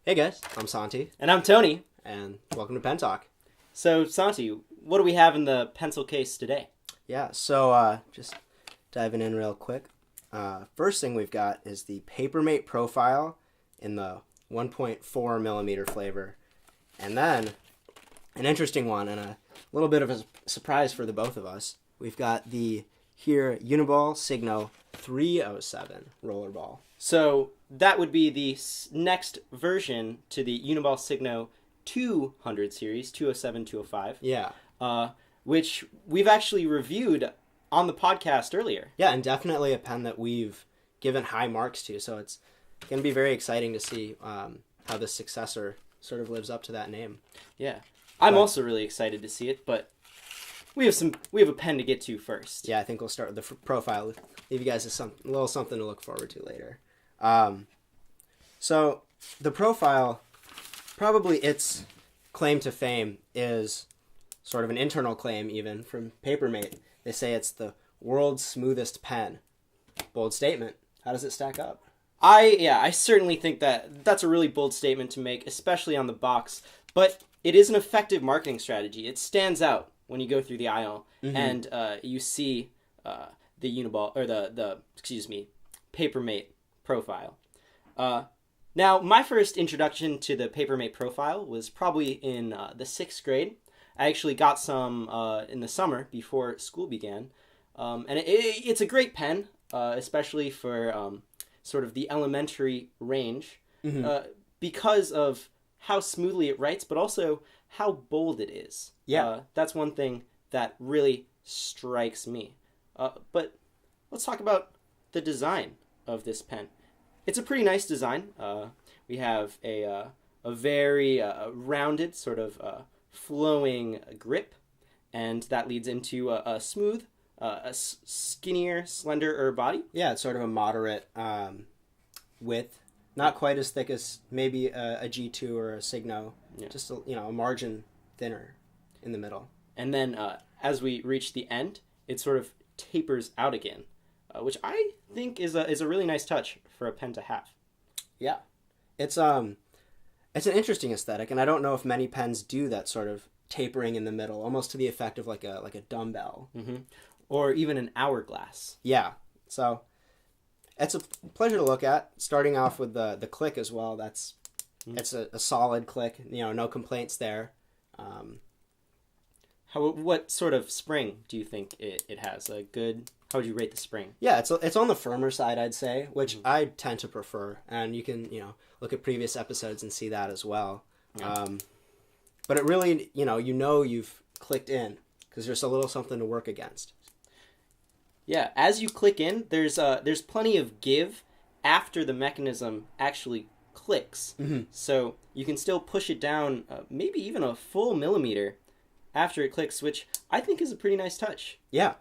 Hey guys, I'm Santi, And I'm Tony. and welcome to Pentalk. So, Santi, what do we have in the pencil case today? Yeah, so just diving in real quick. First thing we've got is the Papermate Profile in the 1.4 millimeter flavor. And then, an interesting one and a little bit of a surprise for the both of us. We've got the here Uniball Signo 307 rollerball. So, that would be the next version to the Uniball Signo 200 series, 207, 205. Yeah. Which we've actually reviewed on the podcast earlier. Yeah, and definitely a pen that we've given high marks to, so it's going to be very exciting to see how the successor sort of lives up to that name. Yeah. I'm also really excited to see it, but we have a pen to get to first. Yeah, I think we'll start with the profile. Leave you guys a little something to look forward to later. So the profile, probably its claim to fame is sort of an internal claim even from Papermate. They say it's the world's smoothest pen. Bold statement. How does it stack up? I certainly think that's a really bold statement to make, especially on the box. But it is an effective marketing strategy. It stands out when you go through the aisle and you see the Uniball or the Papermate profile. Now, my first introduction to the Papermate profile was probably in the 6th grade. I actually got some in the summer before school began. And it's a great pen, especially for sort of the elementary range, because of how smoothly it writes, but also how bold it is. Yeah. That's one thing that really strikes me. But let's talk about the design of this pen. It's a pretty nice design. We have a very rounded sort of flowing grip, and that leads into a smooth, skinnier, slenderer body. Yeah, it's sort of a moderate width. Not quite as thick as maybe a G2 or a Signo. Yeah. Just a margin thinner in the middle. And then as we reach the end, it sort of tapers out again, which I think is a really nice touch for a pen to have. Yeah, it's an interesting aesthetic, and I don't know if many pens do that sort of tapering in the middle, almost to the effect of like a dumbbell, or even an hourglass. Yeah, so it's a pleasure to look at. Starting off with the click as well. It's a solid click. No complaints there. What sort of spring do you think it has? How would you rate the spring? Yeah, it's on the firmer side, I'd say, which I tend to prefer. And you can, look at previous episodes and see that as well. Yeah. But it really, you've clicked in because there's a little something to work against. Yeah, as you click in, there's plenty of give after the mechanism actually clicks. So you can still push it down, maybe even a full millimeter after it clicks, which I think is a pretty nice touch. Yeah.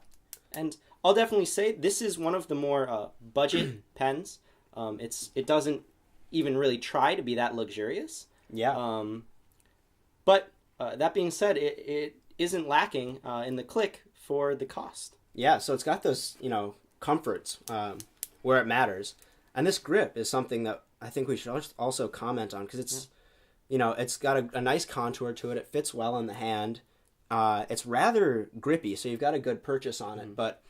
And I'll definitely say this is one of the more budget pens. It doesn't even really try to be that luxurious. Yeah. But that being said, it isn't lacking in the click for the cost. Yeah, so it's got those, comforts where it matters. And this grip is something that I think we should also comment on because it's, it's got a nice contour to it. It fits well in the hand. It's rather grippy, so you've got a good purchase on it. But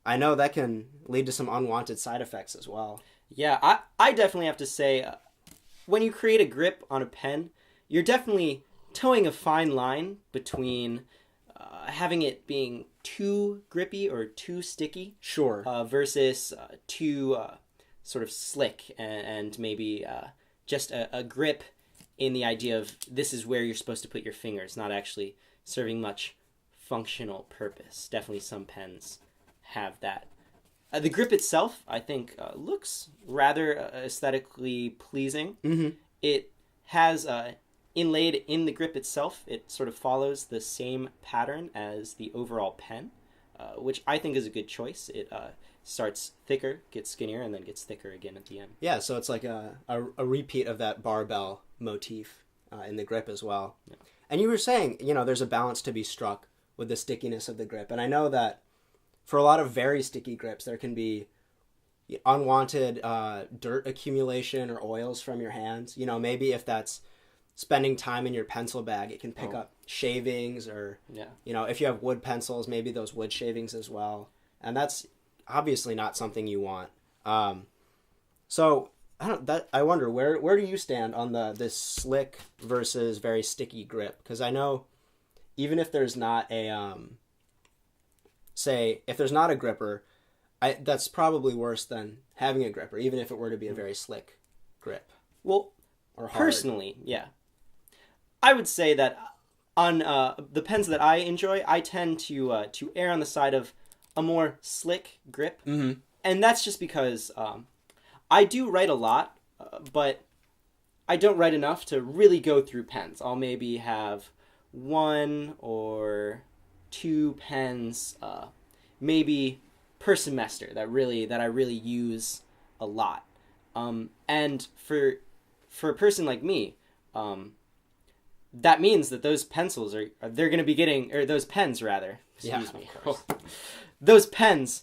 I know that can lead to some unwanted side effects as well. Yeah, I definitely have to say, when you create a grip on a pen, you're definitely towing a fine line between having it being too grippy or too sticky. Sure. Versus too sort of slick and maybe just a grip in the idea of this is where you're supposed to put your fingers, not actually serving much functional purpose. Definitely some pens have that. The grip itself, I think, looks rather aesthetically pleasing. It has inlaid in the grip itself, it sort of follows the same pattern as the overall pen, which I think is a good choice. It starts thicker, gets skinnier, and then gets thicker again at the end. Yeah, so it's like a repeat of that barbell motif in the grip as well. Yeah. And you were saying, there's a balance to be struck with the stickiness of the grip. And I know that for a lot of very sticky grips, there can be unwanted dirt accumulation or oils from your hands. You know, maybe if that's spending time in your pencil bag, it can pick up shavings or, you know, if you have wood pencils, maybe those wood shavings as well. And that's obviously not something you want. So I wonder, where do you stand on this slick versus very sticky grip? Because I know even if there's not a, if there's not a gripper, that's probably worse than having a gripper, even if it were to be a very slick grip. Well, or personally, yeah. I would say that on the pens that I enjoy, I tend to err on the side of a more slick grip. Mm-hmm. And that's just because I do write a lot, but I don't write enough to really go through pens. I'll maybe have 1 or 2 pens, maybe per semester that I really use a lot. And for a person like me, that means that those pencils they're going to be getting, or those pens rather. Excuse me. Those pens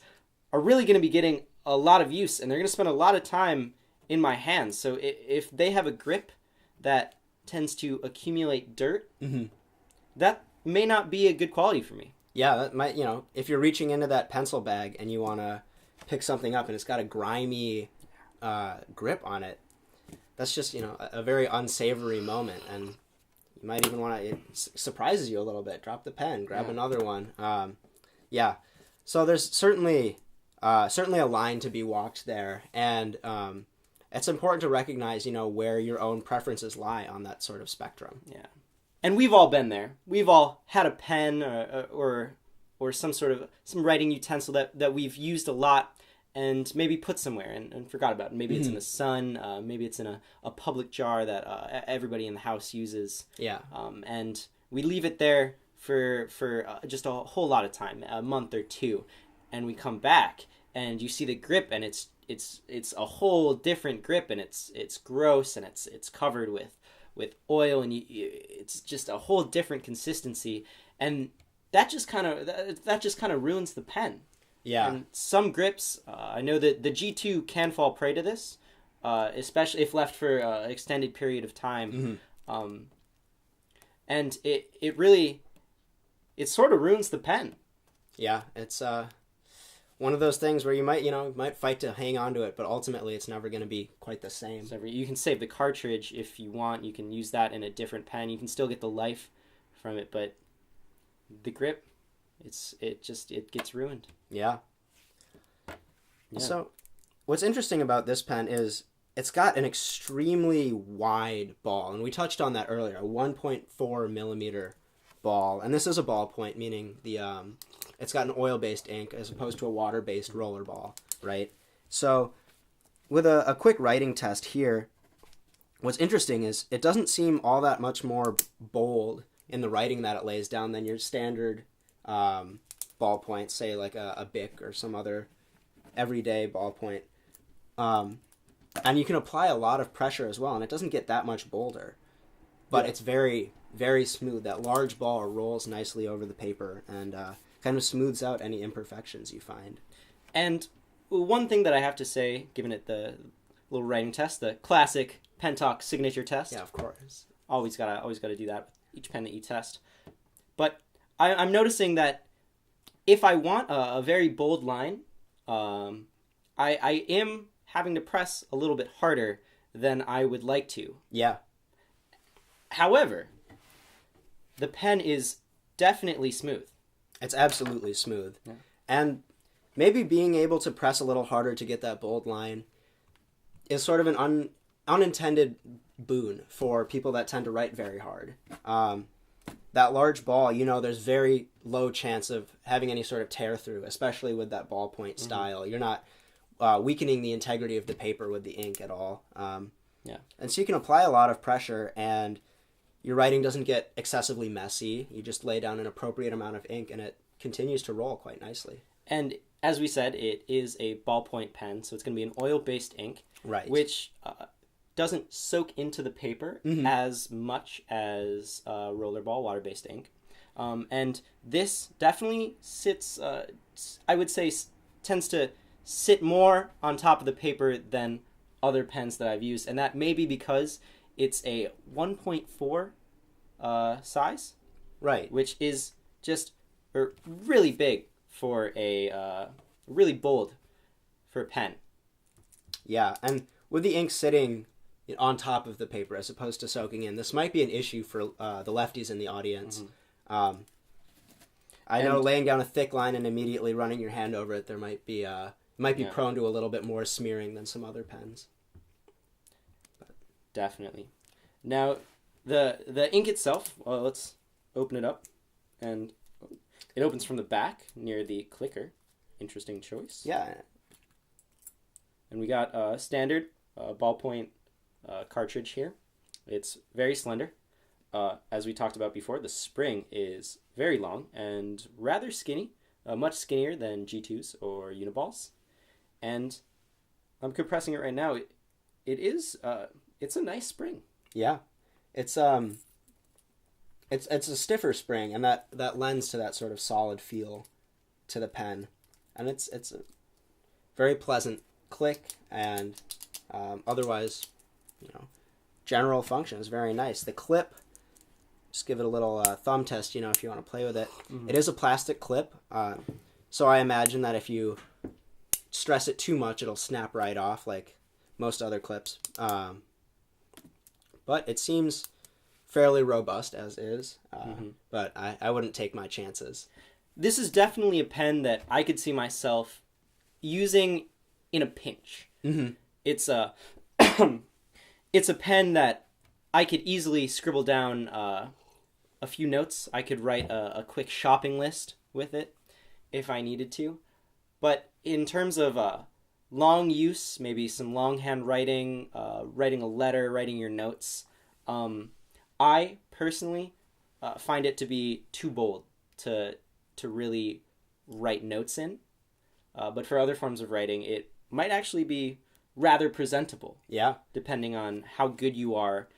are really going to be getting a lot of use, and they're going to spend a lot of time in my hands. So if they have a grip that tends to accumulate dirt, that may not be a good quality for me. Yeah, that might, you know, if you're reaching into that pencil bag and you want to pick something up and it's got a grimy grip on it, that's just, you know, a very unsavory moment. And you might even want to, it surprises you a little bit. Drop the pen, grab another one. So there's certainly a line to be walked there. And it's important to recognize, you know, where your own preferences lie on that sort of spectrum. Yeah. And we've all been there. We've all had a pen or some writing utensil that we've used a lot and maybe put somewhere and forgot about it. Maybe it's in the sun. Maybe it's in a public jar that everybody in the house uses. Yeah. And we leave it there for just a whole lot of time, a month or two, and we come back and you see the grip and it's a whole different grip, and it's gross and it's covered with oil, and it's just a whole different consistency, and that just kind of ruins the pen. Yeah. And some grips, I know that the G2 can fall prey to this, especially if left for an extended period of time. And it sort of ruins the pen. Yeah, it's one of those things where you might fight to hang on to it, but ultimately it's never going to be quite the same. You can save the cartridge if you want. You can use that in a different pen. You can still get the life from it, but the grip, it gets ruined. Yeah. So what's interesting about this pen is it's got an extremely wide ball, and we touched on that earlier, a 1.4 millimeter ball, and this is a ballpoint, meaning it's got an oil-based ink as opposed to a water-based roller ball, right? So with a quick writing test here, what's interesting is it doesn't seem all that much more bold in the writing that it lays down than your standard ballpoint, say like a Bic or some other everyday ballpoint. And you can apply a lot of pressure as well, and it doesn't get that much bolder. But it's very, very smooth. That large ball rolls nicely over the paper and kind of smooths out any imperfections you find. And one thing that I have to say, given it the little writing test, the classic Pentalk signature test. Yeah, of course. Always gotta do that with each pen that you test. But I'm noticing that if I want a very bold line, I am having to press a little bit harder than I would like to. Yeah. However, the pen is definitely smooth. It's absolutely smooth. Yeah. And maybe being able to press a little harder to get that bold line is sort of an unintended boon for people that tend to write very hard. That large ball, there's very low chance of having any sort of tear through, especially with that ballpoint style. You're not weakening the integrity of the paper with the ink at all. And so you can apply a lot of pressure, and your writing doesn't get excessively messy. You just lay down an appropriate amount of ink, and it continues to roll quite nicely. And as we said, it is a ballpoint pen, so it's going to be an oil-based ink, right? Which doesn't soak into the paper as much as rollerball water-based ink. And this definitely sits, I would say, tends to sit more on top of the paper than other pens that I've used, and that may be because it's a 1.4 size, Right. which is just really big for really bold for a pen. Yeah, and with the ink sitting on top of the paper as opposed to soaking in, this might be an issue for the lefties in the audience. I know laying down a thick line and immediately running your hand over it, there might be prone to a little bit more smearing than some other pens. Definitely. Now, the ink itself, well, let's open it up, and it opens from the back near the clicker. Interesting choice. Yeah. And we got a standard ballpoint cartridge here. It's very slender. As we talked about before, the spring is very long and rather skinny, much skinnier than G2s or Uniballs. And I'm compressing it right now. It's a nice spring. Yeah. It's a stiffer spring, and that lends to that sort of solid feel to the pen. And it's a very pleasant click, and otherwise, general function is very nice. The clip, just give it a little thumb test, if you want to play with it. Mm-hmm. It is a plastic clip, so I imagine that if you stress it too much, it'll snap right off like most other clips. But it seems fairly robust as is, but I wouldn't take my chances. This is definitely a pen that I could see myself using in a pinch. Mm-hmm. It's a it's a pen that I could easily scribble down a few notes. I could write a quick shopping list with it if I needed to. But in terms of long use, maybe some longhand writing, writing a letter, writing your notes, I personally find it to be too bold to really write notes in. But for other forms of writing, it might actually be rather presentable. Yeah. Depending on how good you are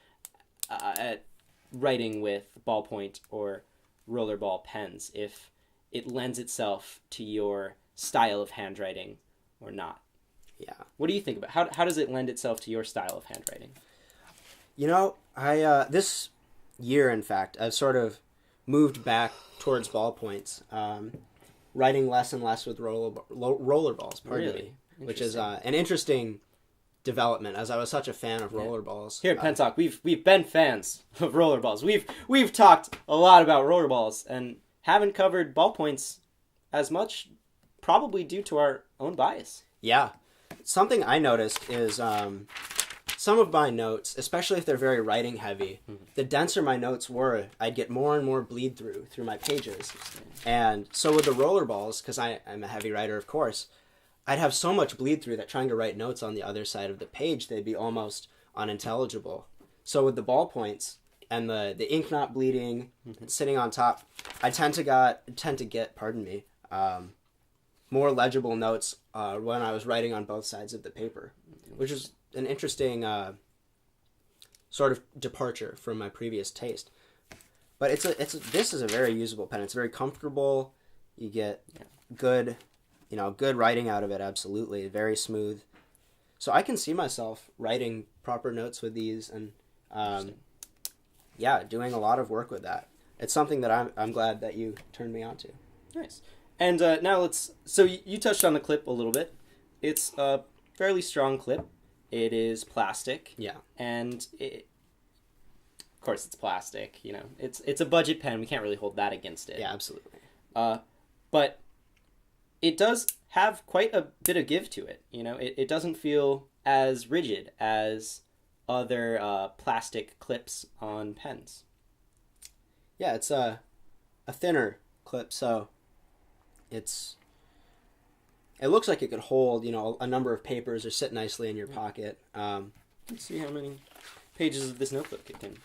at writing with ballpoint or rollerball pens, if it lends itself to your style of handwriting or not. Yeah. What do you think about how does it lend itself to your style of handwriting? I this year, in fact, I've sort of moved back towards ballpoints, writing less and less with rollerballs. Pardon me, which is an interesting development, as I was such a fan of rollerballs. Here at Pentalk, we've been fans of rollerballs. We've talked a lot about rollerballs and haven't covered ballpoints as much, probably due to our own bias. Yeah. Something I noticed is some of my notes, especially if they're very writing heavy, the denser my notes were, I'd get more and more bleed through my pages. And so with the rollerballs, because I'm a heavy writer, of course, I'd have so much bleed through that trying to write notes on the other side of the page, they'd be almost unintelligible. So with the ballpoints and the ink not bleeding, sitting on top, I tend to get, more legible notes when I was writing on both sides of the paper, which is an interesting sort of departure from my previous taste. But this is a very usable pen. It's very comfortable. You get good writing out of it. Absolutely, very smooth. So I can see myself writing proper notes with these, and doing a lot of work with that. It's something that I'm glad that you turned me on to. Nice. And now so you touched on the clip a little bit. It's a fairly strong clip. It is plastic. Yeah. And of course it's plastic, It's a budget pen. We can't really hold that against it. Yeah, absolutely. But it does have quite a bit of give to it, It doesn't feel as rigid as other plastic clips on pens. Yeah, it's a thinner clip, so it looks like it could hold, a number of papers or sit nicely in your pocket. Let's see how many pages of this notebook it can.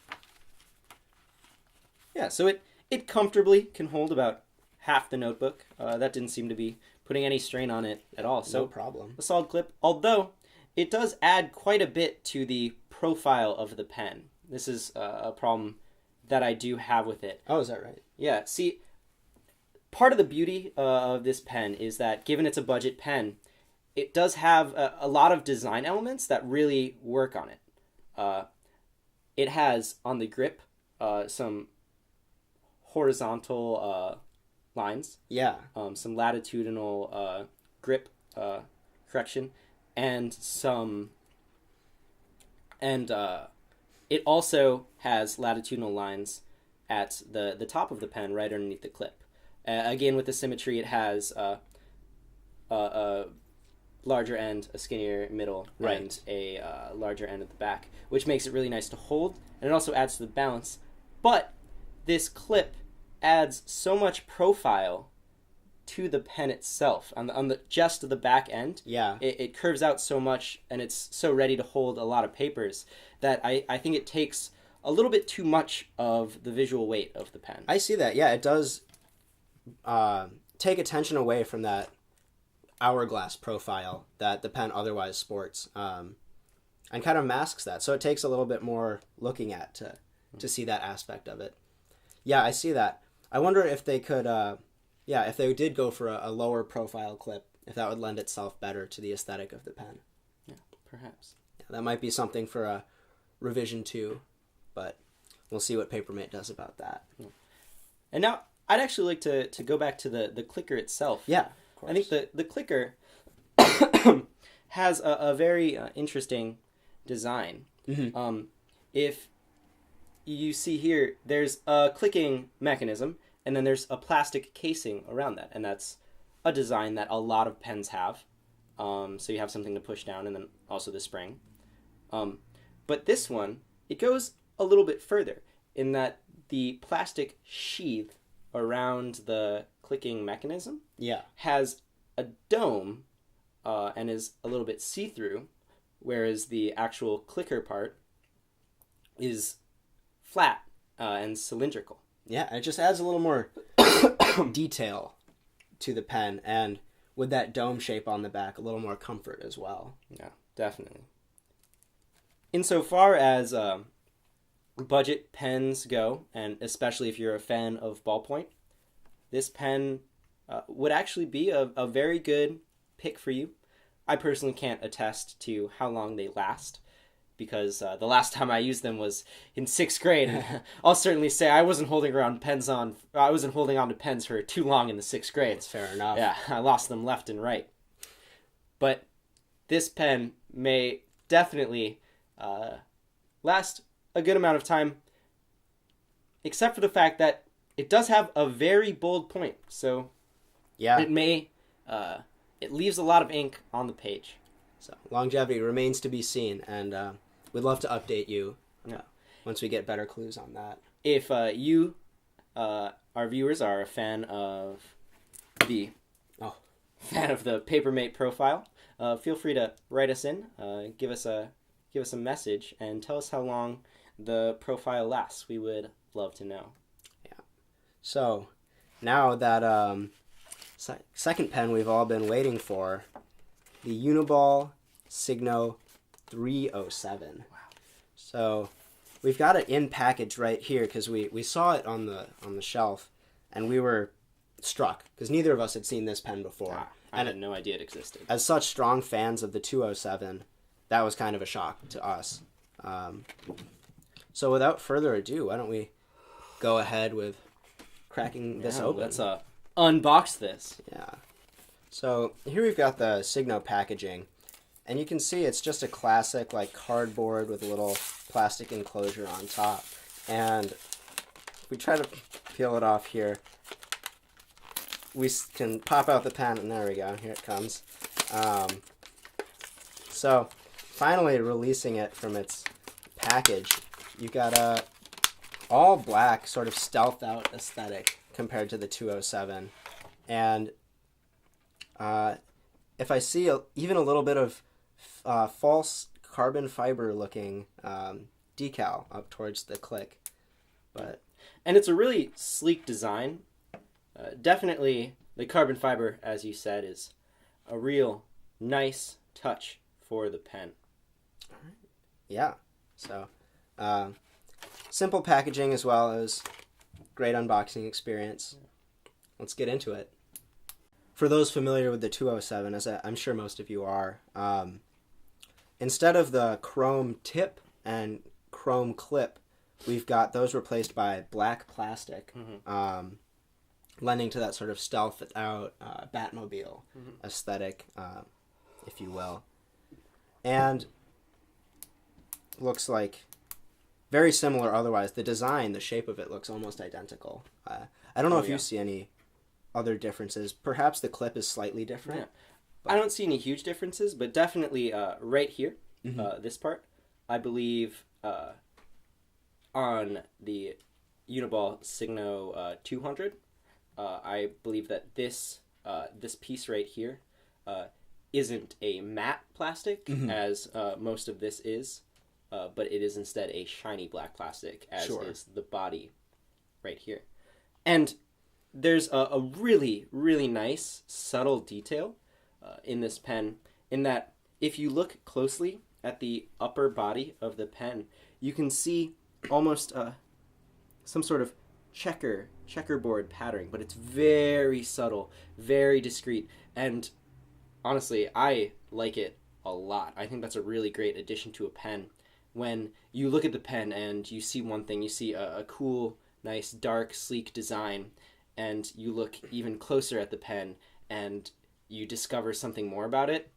Yeah, so it comfortably can hold about half the notebook. That didn't seem to be putting any strain on it at all. So no problem. A solid clip, although it does add quite a bit to the profile of the pen. This is a problem that I do have with it. Oh, is that right? Yeah, see, part of the beauty of this pen is that, given it's a budget pen, it does have a lot of design elements that really work on it. It has on the grip some horizontal lines, Yeah. some latitudinal grip correction, and it also has latitudinal lines at the top of the pen, right underneath the clip. Again, with the symmetry, it has a larger end, a skinnier middle, Right. and a larger end at the back, which makes it really nice to hold, and it also adds to the balance. But this clip adds so much profile to the pen itself on the just the back end. Yeah. It curves out so much, and it's so ready to hold a lot of papers that I think it takes a little bit too much of the visual weight of the pen. I see that. Yeah, it does take attention away from that hourglass profile that the pen otherwise sports, and kind of masks that. So it takes a little bit more looking at to see that aspect of it. Yeah, I see that. I wonder if they could, if they did go for a lower profile clip, if that would lend itself better to the aesthetic of the pen. Yeah, perhaps. Yeah, that might be something for a revision 2, but we'll see what Papermate does about that. Yeah. And now, I'd actually like to go back to the clicker itself. Yeah, of course. I think the clicker has a very interesting design. Mm-hmm. If you see here, there's a clicking mechanism, and then there's a plastic casing around that, and that's a design that a lot of pens have. So you have something to push down, and then also the spring. But this one, it goes a little bit further in that the plastic sheath around the clicking mechanism has a dome and is a little bit see-through, whereas the actual clicker part is flat and cylindrical. Yeah, it just adds a little more detail to the pen, and with that dome shape on the back, a little more comfort as well. Yeah, definitely. Insofar as budget pens go, and especially if you're a fan of ballpoint, this pen would actually be a very good pick for you. I personally can't attest to how long they last, because the last time I used them was in 6th grade. And I'll certainly say I wasn't holding on to pens for too long in the 6th grade. That's fair enough. Yeah, I lost them left and right. But this pen may definitely last a good amount of time, except for the fact that it does have a very bold point. So yeah, it leaves a lot of ink on the page. So longevity remains to be seen, and we'd love to update you once we get better clues on that. If you, our viewers, are a fan of the Papermate profile, feel free to write us in, give us a message, and tell us how long the profile lasts. We would love to know. Yeah. So now that second pen we've all been waiting for, the Uniball Signo 307. Wow. So we've got it in package right here because we saw it on the shelf, and we were struck because neither of us had seen this pen before. I had no idea it existed. As such strong fans of the 207, that was kind of a shock to us. So without further ado, why don't we go ahead with cracking this open? Let's unbox this. Yeah. So here we've got the Signo packaging, and you can see it's just a classic like cardboard with a little plastic enclosure on top. And if we try to peel it off here, we can pop out the pen, and there we go. Here it comes. So finally releasing it from its package, you've got a all black sort of stealth out aesthetic compared to the 207, and if I see even a little bit of false carbon fiber looking decal up towards the click, and it's a really sleek design. Definitely the carbon fiber, as you said, is a real nice touch for the pen. All right. Yeah. So simple packaging as well as great unboxing experience. Let's get into it. for those familiar with the 207, as I'm sure most of you are, instead of the chrome tip and chrome clip, we've got those replaced by black plastic, lending to that sort of stealth out Batmobile aesthetic, if you will. And looks like very similar otherwise. The design, the shape of it looks almost identical. I don't know if you see any other differences. Perhaps the clip is slightly different. Yeah. I don't see any huge differences, but definitely right here, this part, I believe on the Uniball Signo 200, I believe that this piece right here isn't a matte plastic, as most of this is, but it is instead a shiny black plastic, as is the body right here. And there's a really, really nice, subtle detail in this pen, in that if you look closely at the upper body of the pen, you can see almost some sort of checkerboard pattern, but it's very subtle, very discreet, and honestly, I like it a lot. I think that's a really great addition to a pen. When you look at the pen and you see one thing, you see a cool, nice, dark, sleek design, and you look even closer at the pen and you discover something more about it,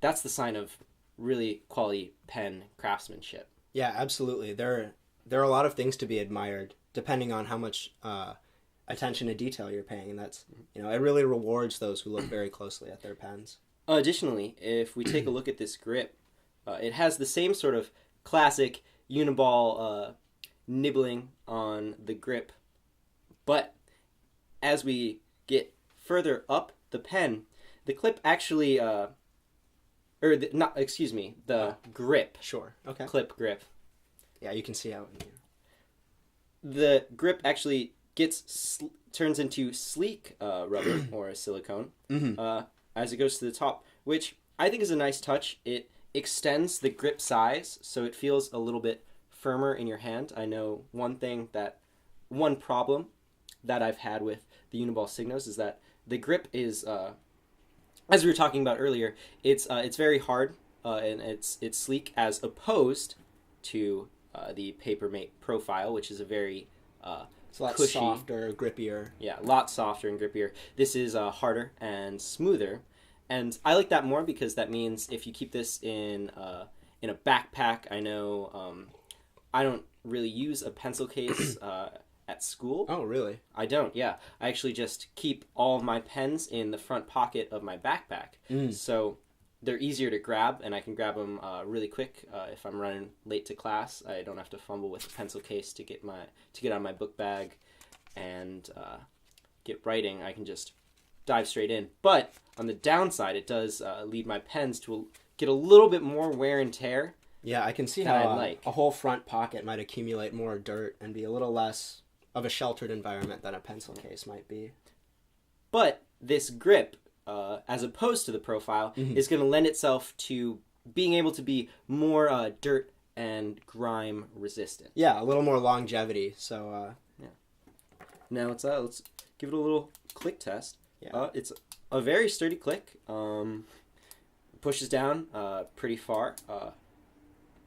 that's the sign of really quality pen craftsmanship. Yeah, absolutely. There are a lot of things to be admired, depending on how much attention to detail you're paying, and that's, it really rewards those who look very closely at their pens. Additionally, if we take a look at this grip, it has the same sort of classic Uniball nibbling on the grip, but as we get further up the pen, the clip actually, the grip. Sure. Okay. Clip grip. Yeah, you can see how the grip actually turns into sleek rubber or silicone as it goes to the top, which I think is a nice touch. It extends the grip size, so it feels a little bit firmer in your hand. I know one problem that I've had with the Uniball Signos is that the grip is, as we were talking about earlier, it's very hard and it's sleek, as opposed to the Papermate Profile, which is a very it's a lot cushy, softer, grippier. Yeah, a lot softer and grippier. This is harder and smoother, and I like that more because that means if you keep this in a backpack, I know I don't really use a pencil case at school. Oh, really? I don't, yeah. I actually just keep all of my pens in the front pocket of my backpack. So they're easier to grab, and I can grab them really quick if I'm running late to class. I don't have to fumble with the pencil case to get on my book bag and get writing. I can just dive straight in. But on the downside, it does lead my pens to get a little bit more wear and tear. Yeah, I can see how a whole front pocket might accumulate more dirt and be a little less of a sheltered environment than a pencil case might be. But this grip, as opposed to the Profile, is going to lend itself to being able to be more dirt and grime resistant. Yeah, a little more longevity. So yeah. Now let's give it a little click test. Yeah. It's a very sturdy click. Pushes down pretty far.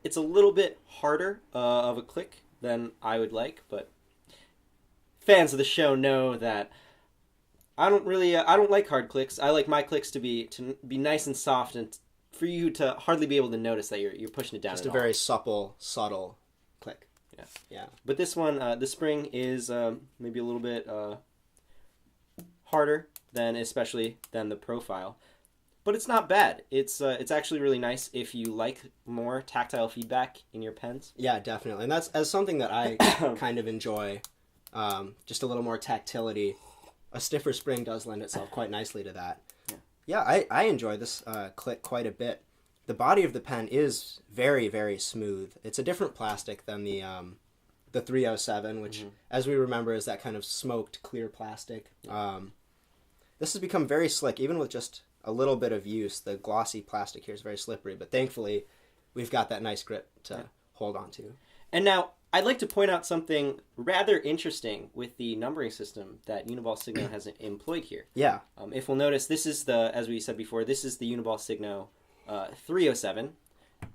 It's a little bit harder of a click than I would like, but fans of the show know that I don't like hard clicks. I like my clicks to be nice and soft, and for you to hardly be able to notice that you're pushing it down. Just a very supple, subtle click. Yeah. Yeah. But this one, the spring is maybe a little bit harder especially than the Profile. But it's not bad. It's actually really nice if you like more tactile feedback in your pens. Yeah, definitely. And that's as something that I kind of enjoy. Just a little more tactility. A stiffer spring does lend itself quite nicely to that. Yeah, I enjoy this click quite a bit. The body of the pen is very, very smooth. It's a different plastic than the 307, which, as we remember, is that kind of smoked clear plastic. This has become very slick, even with just a little bit of use. The glossy plastic here is very slippery, but thankfully, we've got that nice grip to hold on to. And now, I'd like to point out something rather interesting with the numbering system that Uniball Signo has employed here. Yeah. If we'll notice, this is as we said before, this is the Uniball Signo 307.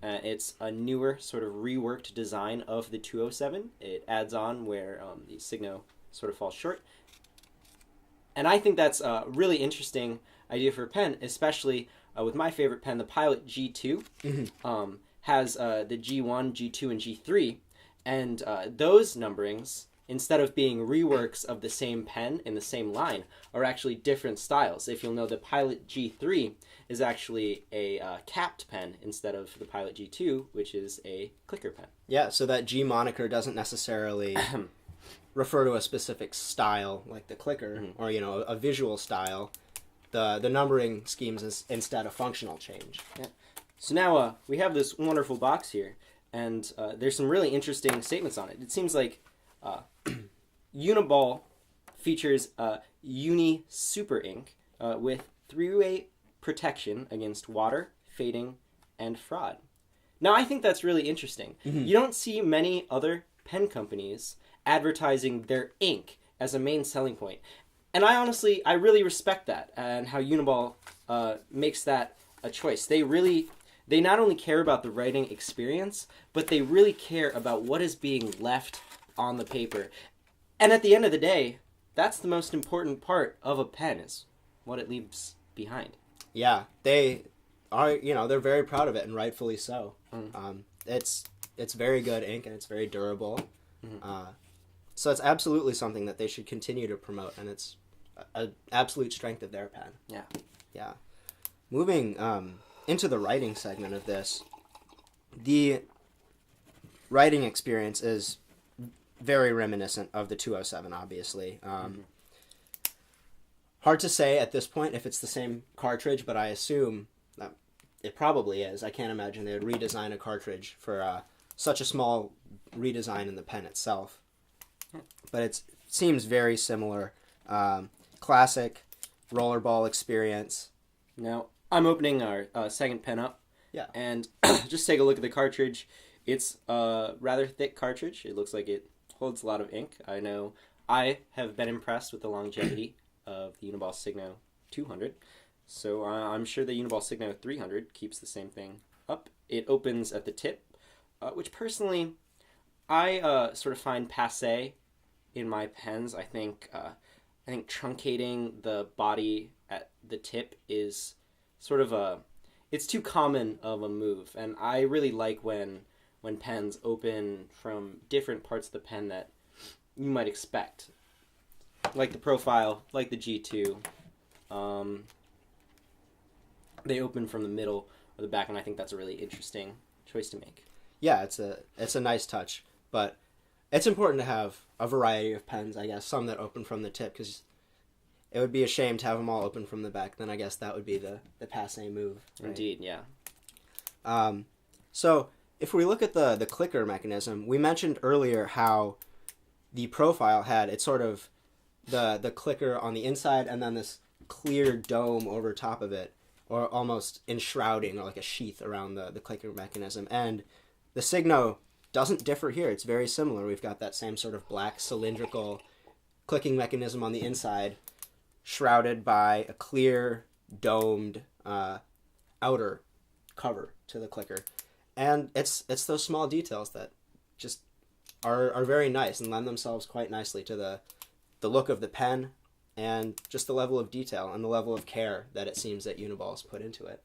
It's a newer, sort of reworked design of the 207. It adds on where the Signo sort of falls short. And I think that's a really interesting idea for a pen, especially with my favorite pen, the Pilot G2. Has the G1, G2, and G3. And those numberings, instead of being reworks of the same pen in the same line, are actually different styles. If you'll know, the Pilot G3 is actually a capped pen instead of the Pilot G2, which is a clicker pen. Yeah, so that G moniker doesn't necessarily refer to a specific style like the clicker, or, you know, a visual style. The numbering schemes is instead a functional change. Yeah. So now we have this wonderful box here, and there's some really interesting statements on it. It seems like Uniball features Uni Super Ink with 3-way protection against water, fading, and fraud. Now, I think that's really interesting. You don't see many other pen companies advertising their ink as a main selling point. And I really respect that, and how Uniball makes that a choice. They not only care about the writing experience, but they really care about what is being left on the paper. And at the end of the day, that's the most important part of a pen, is what it leaves behind. Yeah, they are, you know, they're very proud of it, and rightfully so. It's very good ink, and it's very durable. So it's absolutely something that they should continue to promote, and it's an absolute strength of their pen. Yeah. Yeah. Moving into the writing segment of this, the writing experience is very reminiscent of the 207, obviously. Hard to say at this point if it's the same cartridge, but I assume that it probably is. I can't imagine they would redesign a cartridge for such a small redesign in the pen itself. But it seems very similar. Classic rollerball experience. Now, I'm opening our second pen up. Yeah. And just take a look at the cartridge. It's a rather thick cartridge. It looks like it holds a lot of ink. I know I have been impressed with the longevity of the Uniball Signo 200. So I'm sure the Uniball Signo 300 keeps the same thing up. It opens at the tip, which personally I sort of find passé in my pens. I think truncating the body at the tip is sort of it's too common of a move, and I really like when pens open from different parts of the pen that you might expect, like the profile, like the G2. They open from the middle or the back, and I think that's a really interesting choice to make. Yeah, it's a nice touch, but it's important to have a variety of pens, I guess, some that open from the tip, because it would be a shame to have them all open from the back. Then I guess that would be the passé move. Right? Indeed, yeah. So if we look at the clicker mechanism, we mentioned earlier how the profile had it's sort of the clicker on the inside and then this clear dome over top of it, or almost enshrouding, or like a sheath around the clicker mechanism. And the Signo doesn't differ here. It's very similar. We've got that same sort of black cylindrical clicking mechanism on the inside, shrouded by a clear domed outer cover to the clicker. And it's those small details that just are very nice and lend themselves quite nicely to the look of the pen and just the level of detail and the level of care that it seems that Uniball's put into it.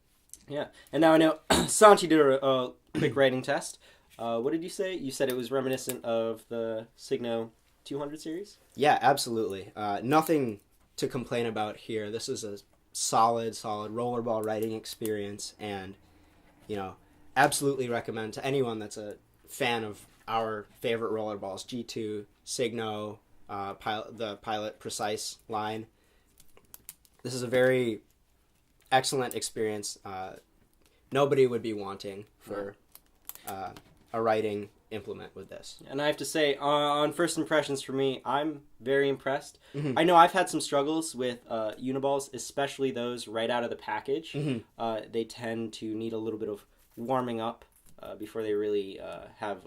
Yeah, and now I know Santi did a quick writing test. What did you say? You said it was reminiscent of the Signo 200 series? Yeah, absolutely. Nothing to complain about here. This is a solid rollerball writing experience, and, you know, absolutely recommend to anyone that's a fan of our favorite rollerballs, G2, Signo, the Pilot Precise line. This is a very excellent experience. Nobody would be wanting for a writing implement with this. And I have to say, on first impressions for me, I'm very impressed. Mm-hmm. I know I've had some struggles with Uniballs, especially those right out of the package. Mm-hmm. They tend to need a little bit of warming up before they really have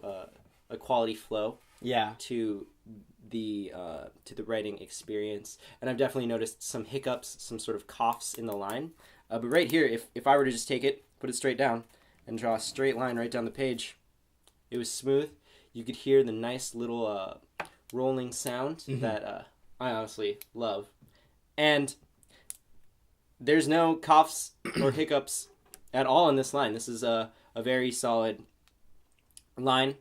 a quality flow Yeah. to the writing experience, and I've definitely noticed some hiccups, some sort of coughs in the line. But right here, if I were to just take it, put it straight down, and draw a straight line right down the page, it was smooth. You could hear the nice little rolling sound that I honestly love, and there's no coughs or hiccups at all in this line. This is a very solid line,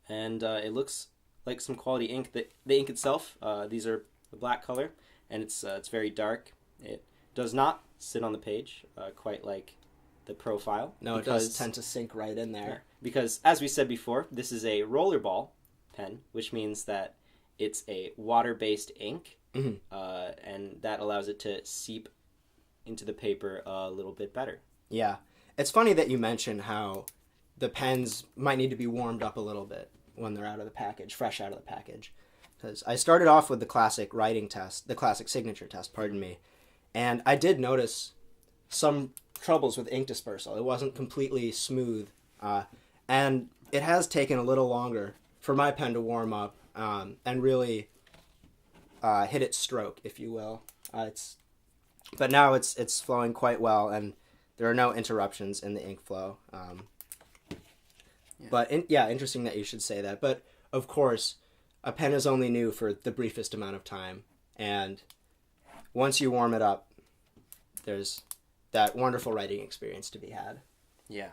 and it looks like some quality ink. The ink itself, these are a black color, and it's very dark. It does not sit on the page quite like the profile. No, it does tend to sink right in there. Because, as we said before, this is a rollerball pen, which means that it's a water-based ink, and that allows it to seep into the paper a little bit better. Yeah. It's funny that you mentioned how the pens might need to be warmed up a little bit when they're out of the package, fresh out of the package. Because I started off with the classic writing test, the classic signature test, pardon me, and I did notice some troubles with ink dispersal. It wasn't completely smooth, and it has taken a little longer for my pen to warm up and really hit its stroke, if you will. But now it's flowing quite well, and there are no interruptions in the ink flow. But interesting that you should say that. But of course, a pen is only new for the briefest amount of time, and once you warm it up, there's that wonderful writing experience to be had. Yeah,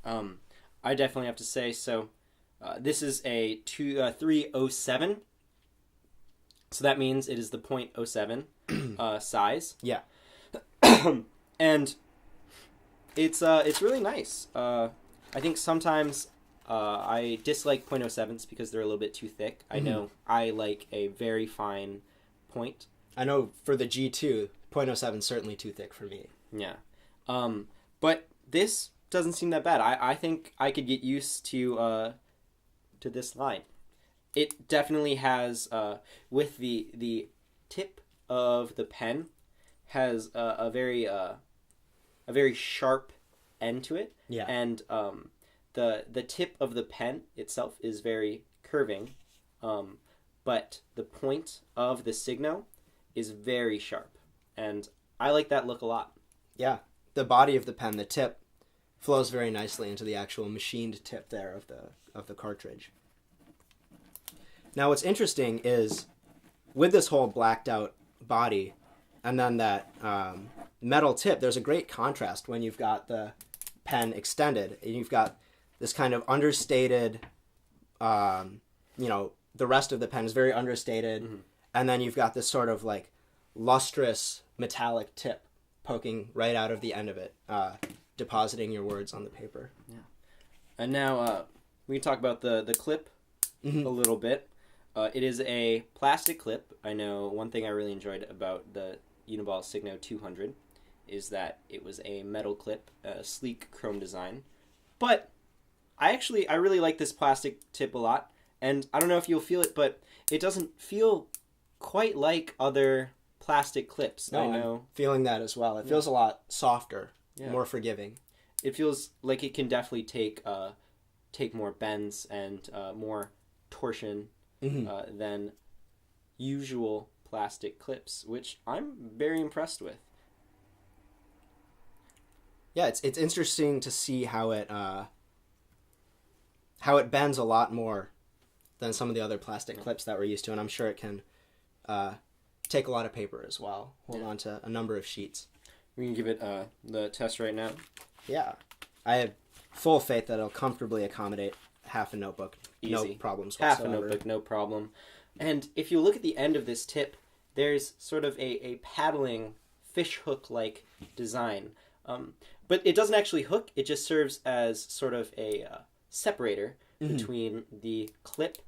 I definitely have to say so. This is a 307, so that means it is the .07 size. Yeah, and it's really nice. I think sometimes I dislike .07s because they're a little bit too thick. I know I like a very fine point. I know for the G2, .07 is certainly too thick for me. Yeah. But this doesn't seem that bad. I think I could get used to this line. It definitely has, with the tip of the pen, has a very sharp end to it. Yeah. And the tip of the pen itself is very curving, but the point of the signo is very sharp, and I like that look a lot. Yeah, the body of the pen, the tip, flows very nicely into the actual machined tip there of the cartridge. Now, what's interesting is with this whole blacked out body and then that metal tip, there's a great contrast when you've got the pen extended and you've got this kind of understated, the rest of the pen is very understated, and then you've got this sort of like lustrous metallic tip poking right out of the end of it, depositing your words on the paper. Yeah. And now we can talk about the clip a little bit. It is a plastic clip. I know one thing I really enjoyed about the Uniball Signo 200 is that it was a metal clip, a sleek chrome design. But I really like this plastic tip a lot. And I don't know if you'll feel it, but it doesn't feel quite like other plastic clips. No, I know. I'm feeling that as well. It feels a lot softer, more forgiving. It feels like it can definitely take more bends and more torsion than usual plastic clips, which I'm very impressed with. Yeah, it's interesting to see how it bends a lot more than some of the other plastic clips that we're used to, and I'm sure it can take a lot of paper as well. Hold on to a number of sheets. We can give it the test right now. Yeah, I have full faith that it'll comfortably accommodate half a notebook. Easy. No problems whatsoever. Half a notebook, no problem. And if you look at the end of this tip, there's sort of a paddling fish hook-like design. But it doesn't actually hook. It just serves as sort of a separator between the clip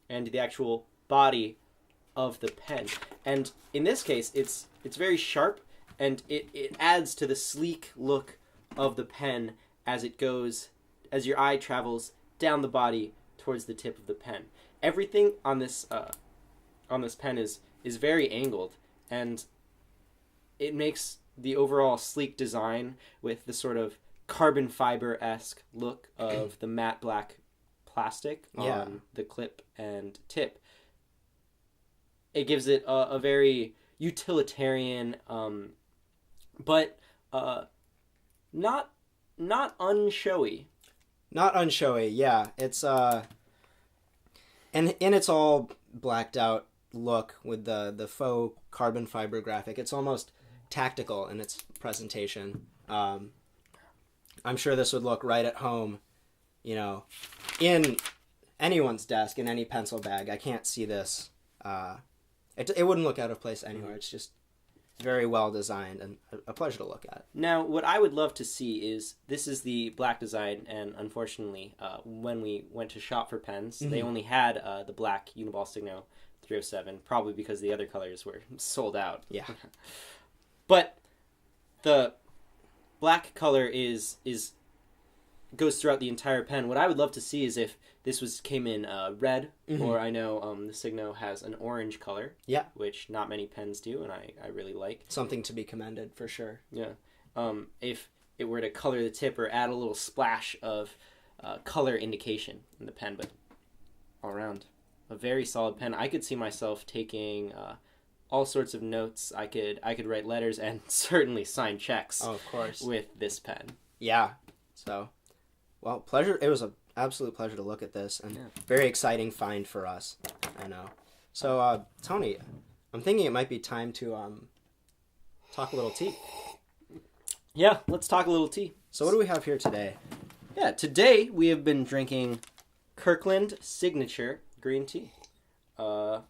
and the actual body of the pen. And in this case, it's very sharp, and it adds to the sleek look of the pen as your eye travels down the body towards the tip of the pen. Everything on this pen is very angled, and it makes the overall sleek design with the sort of carbon fiber-esque look of the matte black plastic Yeah. on the clip and tip, it gives it a very utilitarian, but not unshowy. Not unshowy, yeah. It's and in its all blacked out look with the faux carbon fiber graphic, it's almost tactical in its presentation. I'm sure this would look right at home, you know, in anyone's desk, in any pencil bag. I can't see this. It wouldn't look out of place anywhere. It's just very well designed and a pleasure to look at. Now, what I would love to see is, this is the black design, and unfortunately, when we went to shop for pens, they only had the black Uniball Signo 307, probably because the other colors were sold out. Yeah. But the black color goes throughout the entire pen. What I would love to see is if this came in red, or I know the Signo has an orange color, Yeah. which not many pens do, and I really like. Something to be commended for sure. Yeah. If it were to color the tip or add a little splash of color indication in the pen, but all around, a very solid pen. I could see myself taking all sorts of notes. I could write letters and certainly sign checks. Oh, of course. With this pen. Yeah. So, well, pleasure. It was an absolute pleasure to look at this, and very exciting find for us. I know. So, Tony, I'm thinking it might be time to talk a little tea. Yeah, let's talk a little tea. So, what do we have here today? Yeah, today we have been drinking Kirkland Signature green tea. And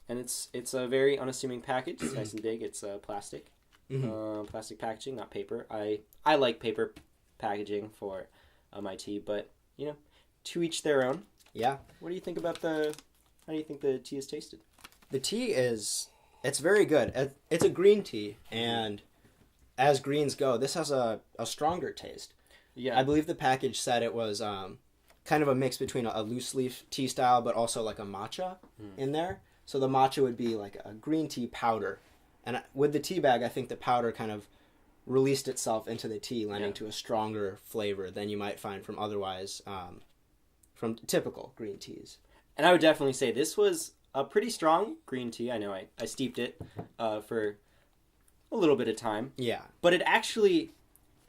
it's a very unassuming package. It's nice and big. It's plastic. Plastic packaging, not paper. I like paper packaging for my tea, but, you know, to each their own. Yeah. What do you think about how do you think the tea is tasted? The tea it's very good. It's a green tea, and as greens go, this has a stronger taste. Yeah. I believe the package said it was kind of a mix between a loose leaf tea style, but also like a matcha in there. So the matcha would be like a green tea powder. And with the tea bag, I think the powder kind of released itself into the tea, lending to a stronger flavor than you might find from otherwise, from typical green teas. And I would definitely say this was a pretty strong green tea. I know I steeped it for a little bit of time. Yeah. But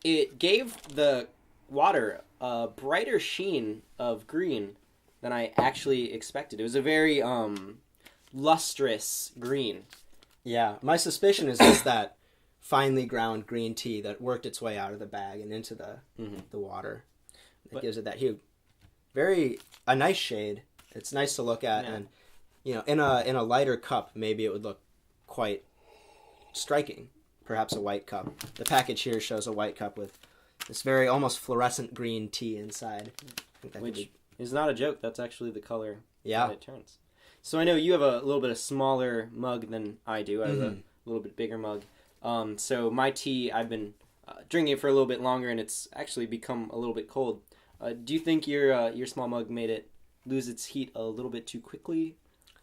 it gave the water a brighter sheen of green than I actually expected. It was a very lustrous green. Yeah, my suspicion is just that finely ground green tea that worked its way out of the bag and into the water. It gives it that hue. A nice shade. It's nice to look at, and you know, in a lighter cup, maybe it would look quite striking. Perhaps a white cup. The package here shows a white cup with this very almost fluorescent green tea inside. Which is not a joke. That's actually the color that it turns. So I know you have a little bit of smaller mug than I do. I have a little bit bigger mug. So my tea, I've been drinking it for a little bit longer, and it's actually become a little bit cold. Do you think your small mug made it lose its heat a little bit too quickly?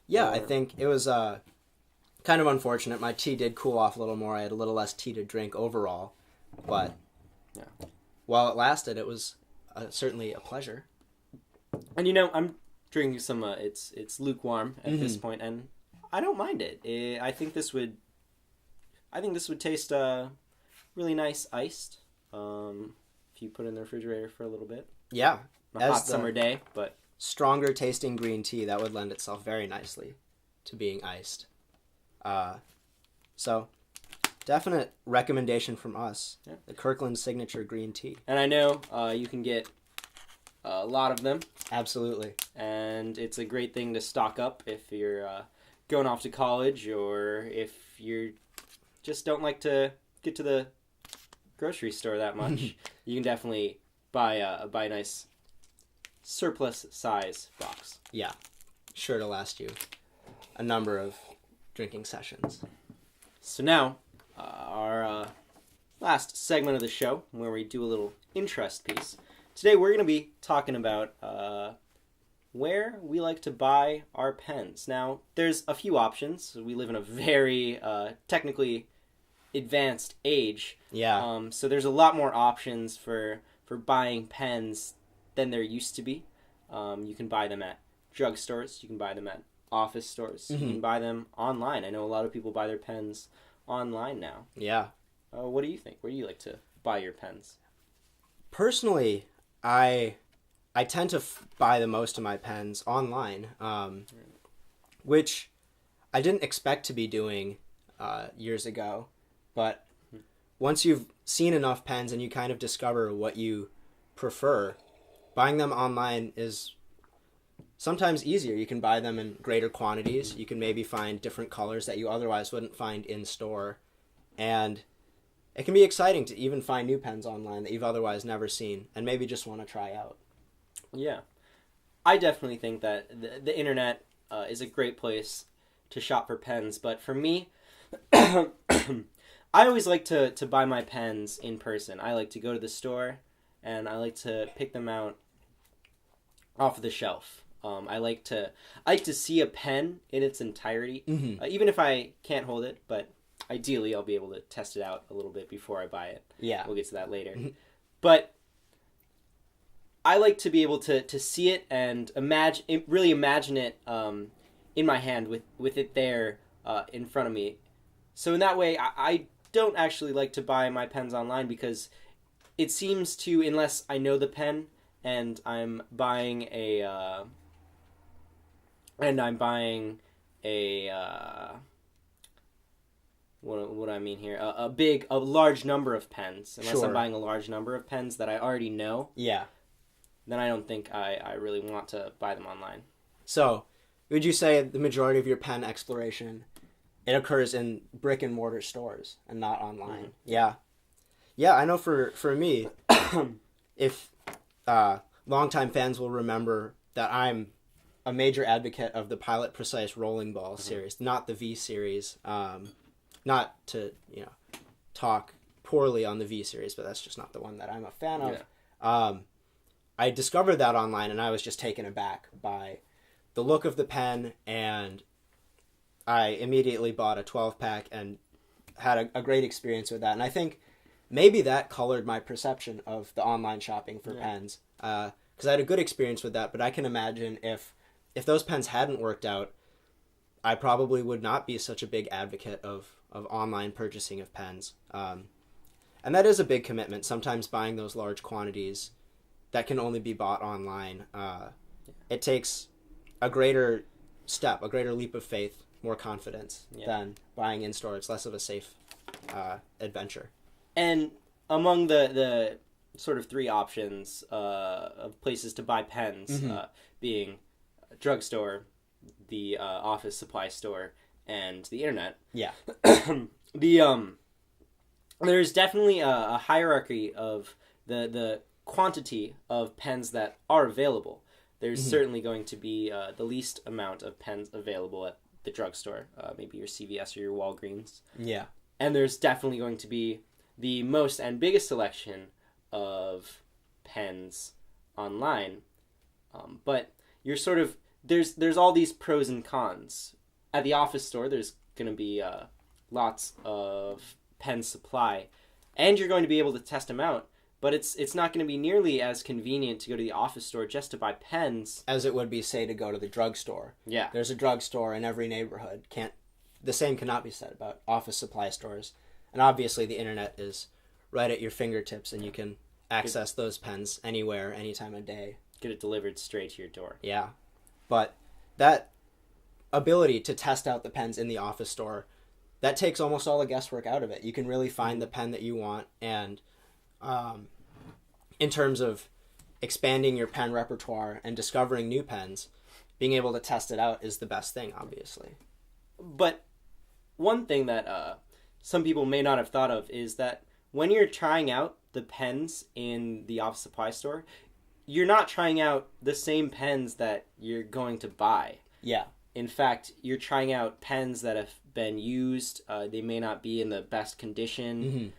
Yeah, I think it was kind of unfortunate. My tea did cool off a little more. I had a little less tea to drink overall. But while it lasted, it was certainly a pleasure. And you know, I'm drinking some, it's lukewarm at this point, and I don't mind it. I think this would taste really nice iced if you put it in the refrigerator for a little bit. Yeah. On a hot summer day, but stronger tasting green tea, that would lend itself very nicely to being iced. So, definite recommendation from us. Yeah. The Kirkland Signature Green Tea. And I know you can get a lot of them. Absolutely. And it's a great thing to stock up if you're going off to college, or if you just don't like to get to the grocery store that much. You can definitely buy a nice surplus size box. Yeah. Sure to last you a number of drinking sessions. So now, our last segment of the show, where we do a little interest piece. Today we're going to be talking about where we like to buy our pens. Now, there's a few options. We live in a very technically advanced age. Yeah. So there's a lot more options for buying pens than there used to be. You can buy them at drugstores. You can buy them at office stores. You can buy them online. I know a lot of people buy their pens online now. Yeah. What do you think? Where do you like to buy your pens? Personally, I tend to buy the most of my pens online, which I didn't expect to be doing years ago. But once you've seen enough pens and you kind of discover what you prefer, buying them online is sometimes easier. You can buy them in greater quantities. You can maybe find different colors that you otherwise wouldn't find in store. And it can be exciting to even find new pens online that you've otherwise never seen and maybe just want to try out. Yeah. I definitely think that the internet is a great place to shop for pens. But for me, I always like to buy my pens in person. I like to go to the store and I like to pick them out off the shelf. I like to see a pen in its entirety, even if I can't hold it. But ideally, I'll be able to test it out a little bit before I buy it. Yeah, we'll get to that later. But I like to be able to see it and really imagine it in my hand with it there in front of me. So in that way, I don't actually like to buy my pens online because it seems to, unless I know the pen and I'm buying a what I mean here, a large number of pens. Unless I'm buying a large number of pens that I already know. Yeah. Then I don't think I really want to buy them online. So, would you say the majority of your pen exploration, it occurs in brick and mortar stores and not online? Yeah. Yeah, I know for me, if longtime fans will remember that I'm a major advocate of the Pilot Precise Rolling Ball series, not the V series. Not to, talk poorly on the V series, but that's just not the one that I'm a fan of. Yeah. I discovered that online, and I was just taken aback by the look of the pen, and I immediately bought a 12-pack and had a great experience with that. And I think maybe that colored my perception of the online shopping for pens, because I had a good experience with that. But I can imagine if those pens hadn't worked out, I probably would not be such a big advocate of online purchasing of pens. And that is a big commitment, sometimes buying those large quantities that can only be bought online. It takes a greater step, a greater leap of faith, more confidence than buying in-store. It's less of a safe adventure. And among the sort of three options of places to buy pens, being a drugstore, the office supply store, and the internet. Yeah. There's definitely a hierarchy of the quantity of pens that are available. There's certainly going to be the least amount of pens available at the drugstore, maybe your CVS or your Walgreens. Yeah. And there's definitely going to be the most and biggest selection of pens online. But you're sort of there's all these pros and cons. At the office store, there's going to be lots of pen supply, and you're going to be able to test them out. But it's not going to be nearly as convenient to go to the office store just to buy pens as it would be, say, to go to the drugstore. Yeah, there's a drugstore in every neighborhood. The same cannot be said about office supply stores. And obviously, the internet is right at your fingertips, and you can access those pens anywhere, any time of day. Get it delivered straight to your door. Yeah, but that ability to test out the pens in the office store, that takes almost all the guesswork out of it. You can really find the pen that you want, and in terms of expanding your pen repertoire and discovering new pens, being able to test it out is the best thing, obviously. But one thing that some people may not have thought of is that when you're trying out the pens in the office supply store, you're not trying out the same pens that you're going to buy. Yeah. In fact, you're trying out pens that have been used. They may not be in the best condition.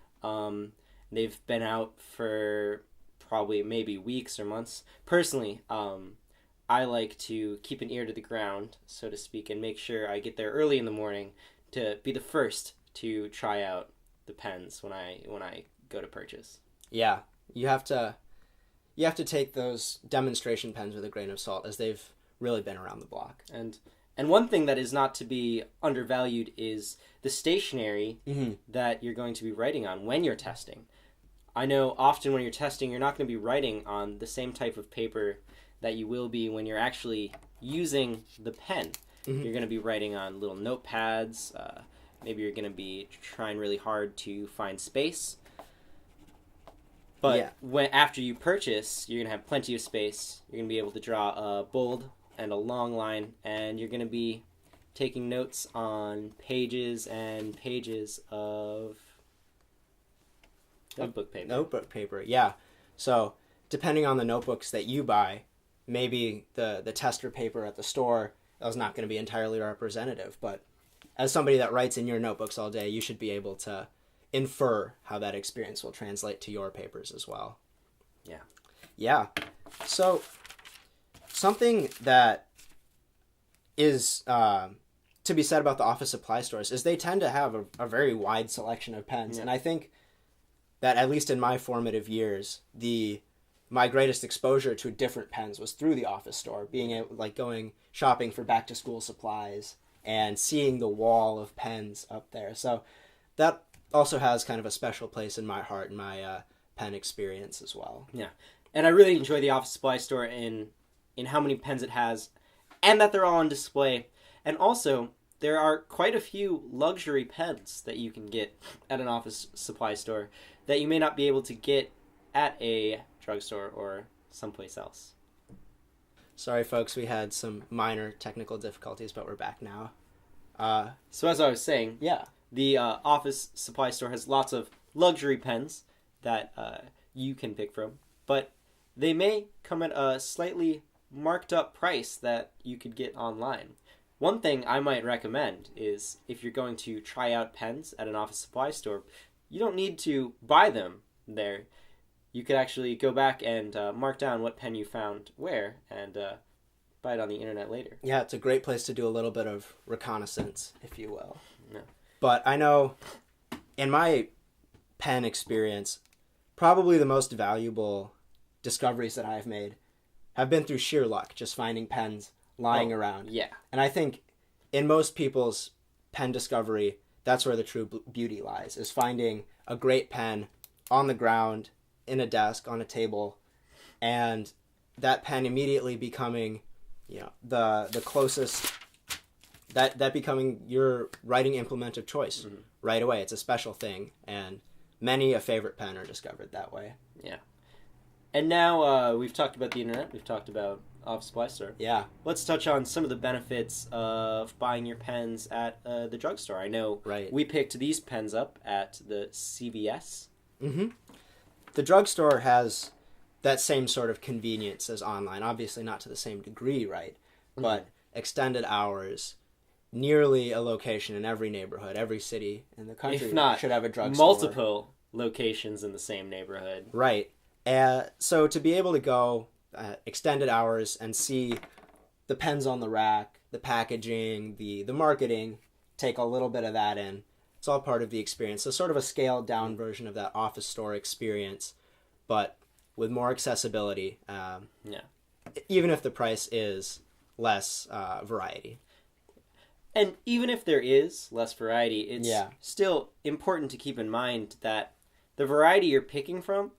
They've been out for probably maybe weeks or months. Personally, I like to keep an ear to the ground, so to speak, and make sure I get there early in the morning to be the first to try out the pens when I go to purchase. Yeah, you have to you have to take those demonstration pens with a grain of salt, as they've really been around the block. And one thing that is not to be undervalued is the stationery that you're going to be writing on when you're testing. I know often when you're testing, you're not going to be writing on the same type of paper that you will be when you're actually using the pen. You're going to be writing on little notepads. Maybe you're going to be trying really hard to find space. But after you purchase, you're going to have plenty of space. You're going to be able to draw a bold and a long line, and you're going to be taking notes on pages and pages of notebook paper. Notebook paper, yeah. So depending on the notebooks that you buy, maybe the tester paper at the store is not going to be entirely representative. But as somebody that writes in your notebooks all day, you should be able to infer how that experience will translate to your papers as well. Yeah. Yeah. So something that is to be said about the office supply stores is they tend to have a very wide selection of pens. Yeah. And I think that at least in my formative years, my greatest exposure to different pens was through the office store, being able, like going shopping for back to school supplies and seeing the wall of pens up there. So that also has kind of a special place in my heart and my pen experience as well. Yeah. And I really enjoy the office supply store in how many pens it has and that they're all on display. And also, there are quite a few luxury pens that you can get at an office supply store that you may not be able to get at a drugstore or someplace else. Sorry, folks, we had some minor technical difficulties, but we're back now. So as I was saying, the office supply store has lots of luxury pens that you can pick from, but they may come at a slightly marked up price that you could get online. One thing I might recommend is if you're going to try out pens at an office supply store, you don't need to buy them there. You could actually go back and mark down what pen you found where and buy it on the internet later. Yeah, it's a great place to do a little bit of reconnaissance, if you will. No. But I know in my pen experience, probably the most valuable discoveries that I've made have been through sheer luck, just finding pens lying around. Yeah. And I think in most people's pen discovery, that's where the true beauty lies, is finding a great pen on the ground, in a desk, on a table, and that pen immediately becoming, the closest, that becoming your writing implement of choice right away. It's a special thing, and many a favorite pen are discovered that way. Yeah. And now we've talked about the internet, we've talked about office supply store. Yeah. Let's touch on some of the benefits of buying your pens at the drugstore. I know we picked these pens up at the CVS. Mm-hmm. The drugstore has that same sort of convenience as online. Obviously not to the same degree, right? But extended hours, nearly a location in every neighborhood, every city in the country if not, should have a drugstore. Multiple locations in the same neighborhood. Right. So to be able to go extended hours and see the pens on the rack, the packaging, the marketing, take a little bit of that in. It's all part of the experience. So sort of a scaled down version of that office store experience, but with more accessibility. Even if the price is less variety. And even if there is less variety, it's still important to keep in mind that the variety you're picking from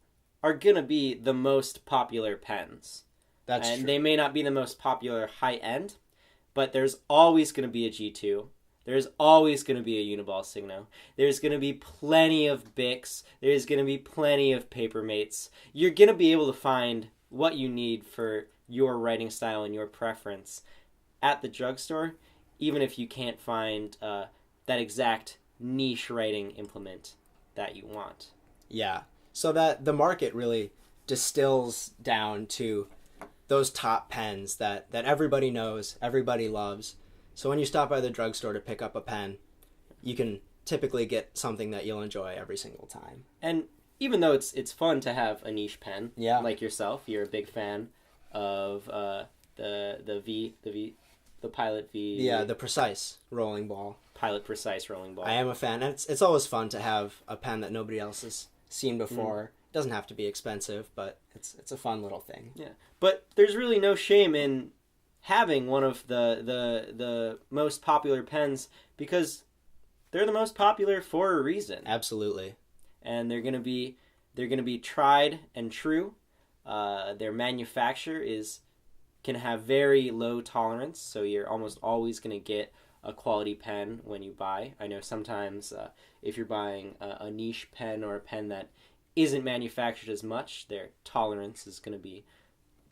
are going to be the most popular pens. That's true. And they may not be the most popular high-end, but there's always going to be a G2. There's always going to be a Uniball Signo. There's going to be plenty of Bics. There's going to be plenty of Papermates. You're going to be able to find what you need for your writing style and your preference at the drugstore, even if you can't find that exact niche writing implement that you want. Yeah. So that the market really distills down to those top pens that everybody knows, everybody loves. So when you stop by the drugstore to pick up a pen, you can typically get something that you'll enjoy every single time. And even though it's fun to have a niche pen, like yourself, you're a big fan of the Pilot V. Yeah, the Precise rolling ball. Pilot Precise rolling ball. I am a fan. And it's always fun to have a pen that nobody else has seen before doesn't have to be expensive, but it's a fun little thing. Yeah, but there's really no shame in having one of the most popular pens because they're the most popular for a reason. Absolutely. And they're gonna be tried and true. Their manufacturer can have very low tolerance, so you're almost always gonna get a quality pen when you buy. I know sometimes if you're buying a niche pen or a pen that isn't manufactured as much, their tolerance is going to be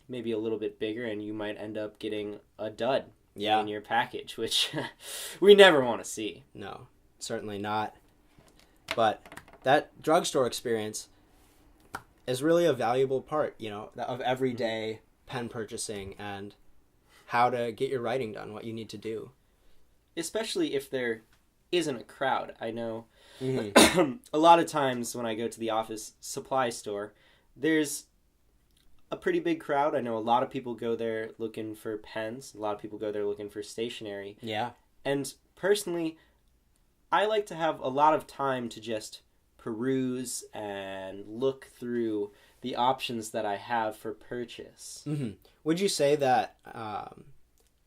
maybe a little bit bigger, and you might end up getting a dud in your package, which we never want to see. No, certainly not. But that drugstore experience is really a valuable part, of everyday pen purchasing and how to get your writing done, what you need to do. Especially if there isn't a crowd. I know a lot of times when I go to the office supply store, there's a pretty big crowd. I know a lot of people go there looking for pens. A lot of people go there looking for stationery. Yeah. And personally, I like to have a lot of time to just peruse and look through the options that I have for purchase. Mm-hmm. Would you say that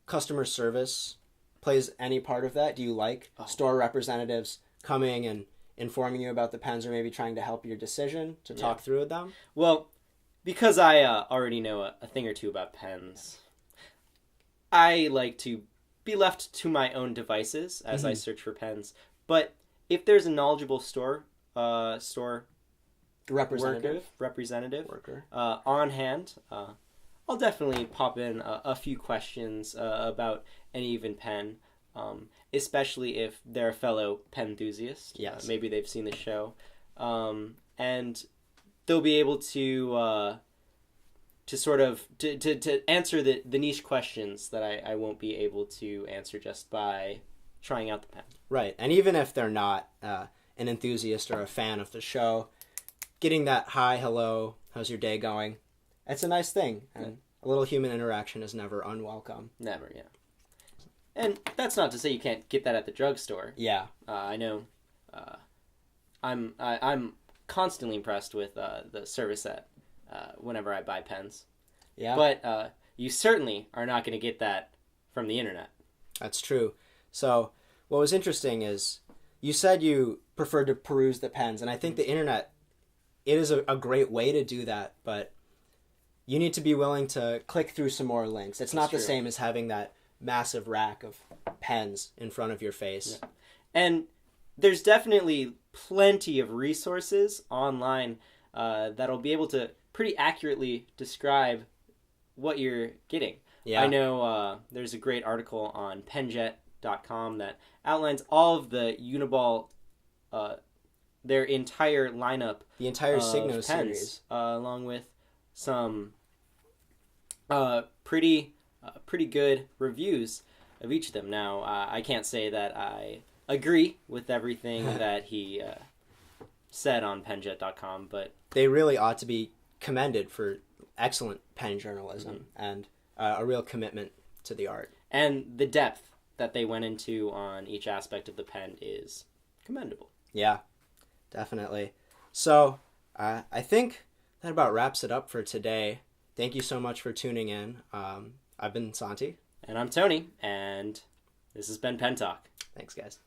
customer service plays any part of that? Do you like store representatives coming and informing you about the pens or maybe trying to help your decision to talk through with them? Well, because I already know a thing or two about pens, I like to be left to my own devices as I search for pens. But if there's a knowledgeable store representative on hand, I'll definitely pop in a few questions about any given pen, especially if they're a fellow pen enthusiast. Yes. Maybe they've seen the show, and they'll be able to answer the niche questions that I won't be able to answer just by trying out the pen. Right, and even if they're not an enthusiast or a fan of the show, getting that hi, hello, how's your day going? That's a nice thing, and a little human interaction is never unwelcome. Never, yeah. And that's not to say you can't get that at the drugstore. Yeah. I know. I'm constantly impressed with the service at whenever I buy pens. Yeah. But you certainly are not going to get that from the internet. That's true. So what was interesting is you said you preferred to peruse the pens, and I think the internet, it is a great way to do that, but you need to be willing to click through some more links. It's not the same as having that massive rack of pens in front of your face. Yeah. And there's definitely plenty of resources online that'll be able to pretty accurately describe what you're getting. Yeah. I know there's a great article on penjet.com that outlines all of the Uniball, their entire lineup. The entire Signo pens, series. along with some pretty good reviews of each of them. Now, I can't say that I agree with everything that he said on penjet.com, but they really ought to be commended for excellent pen journalism and a real commitment to the art. And the depth that they went into on each aspect of the pen is commendable. Yeah, definitely. So, I think that about wraps it up for today. Thank you so much for tuning in. I've been Santi. And I'm Tony, and this has been Pentalk. Thanks, guys.